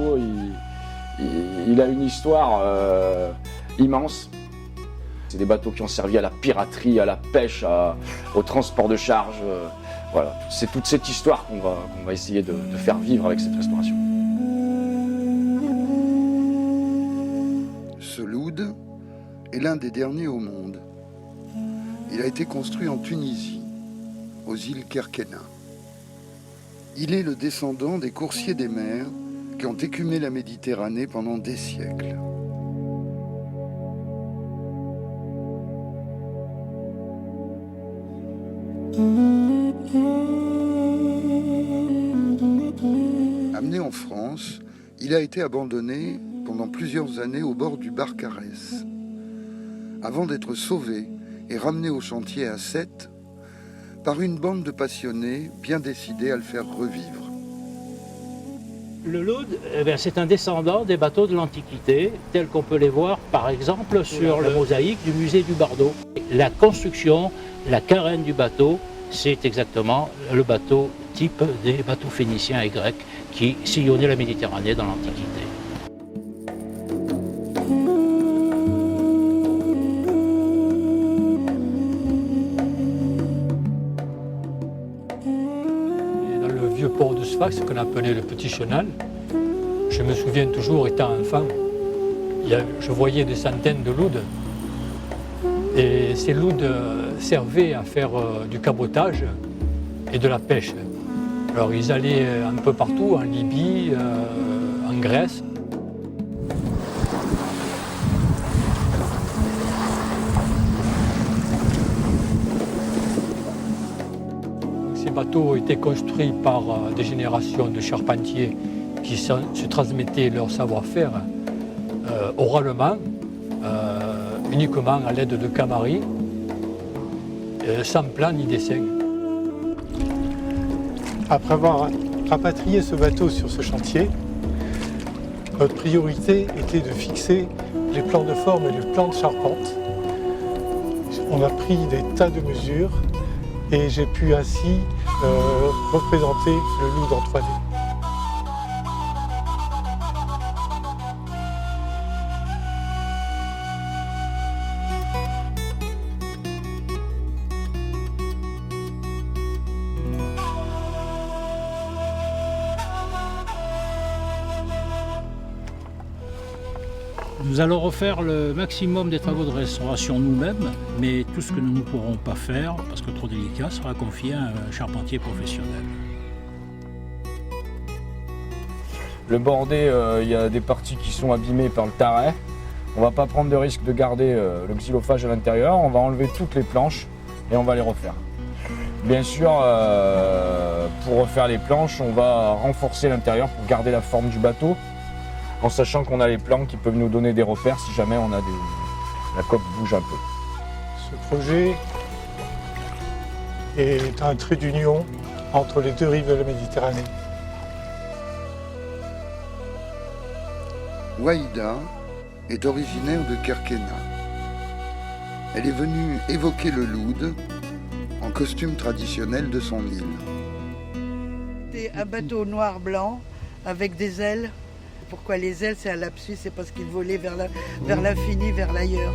bateau, il a une histoire immense. C'est des bateaux qui ont servi à la piraterie, à la pêche, au transport de charge. Voilà, c'est toute cette histoire qu'on va essayer de faire vivre avec cette restauration. Ce loud est l'un des derniers au monde. Il a été construit en Tunisie, aux îles Kerkennah. Il est le descendant des coursiers des mers qui ont écumé la Méditerranée pendant des siècles. Amené en France, il a été abandonné pendant plusieurs années au bord du Barcarès, avant d'être sauvé et ramené au chantier à Sète par une bande de passionnés bien décidés à le faire revivre. Le loud, c'est un descendant des bateaux de l'Antiquité, tels qu'on peut les voir par exemple sur la mosaïque du musée du Bardo. La construction, la carène du bateau, c'est exactement le bateau type des bateaux phéniciens et grecs qui sillonnaient la Méditerranée dans l'Antiquité. Dans le vieux port de Sfax, ce qu'on appelait le Petit Chenal, je me souviens toujours, étant enfant, je voyais des centaines de loudes. Et ces loudes servaient à faire du cabotage et de la pêche. Alors ils allaient un peu partout, en Libye, en Grèce. Ces bateaux étaient construits par des générations de charpentiers qui se transmettaient leur savoir-faire oralement, uniquement à l'aide de camaris, sans plan ni dessin. Après avoir rapatrié ce bateau sur ce chantier, notre priorité était de fixer les plans de forme et les plans de charpente. On a pris des tas de mesures et j'ai pu ainsi représenter le loud en 3D. Nous allons refaire le maximum des travaux de restauration nous-mêmes, mais tout ce que nous ne pourrons pas faire, parce que trop délicat, sera confié à un charpentier professionnel. Le bordé, il y a des parties qui sont abîmées par le taret. On ne va pas prendre de risque de garder le xylophage à l'intérieur. On va enlever toutes les planches et on va les refaire. Bien sûr, pour refaire les planches, on va renforcer l'intérieur pour garder la forme du bateau, en sachant qu'on a les plans qui peuvent nous donner des repères si jamais la coque bouge un peu. Ce projet est un trait d'union entre les deux rives de la Méditerranée. Wahida est originaire de Kerkennah. Elle est venue évoquer le loud en costume traditionnel de son île. C'est un bateau noir-blanc avec des ailes. Pourquoi les ailes? C'est un lapsus, c'est parce qu'il volait vers l'infini, vers l'ailleurs.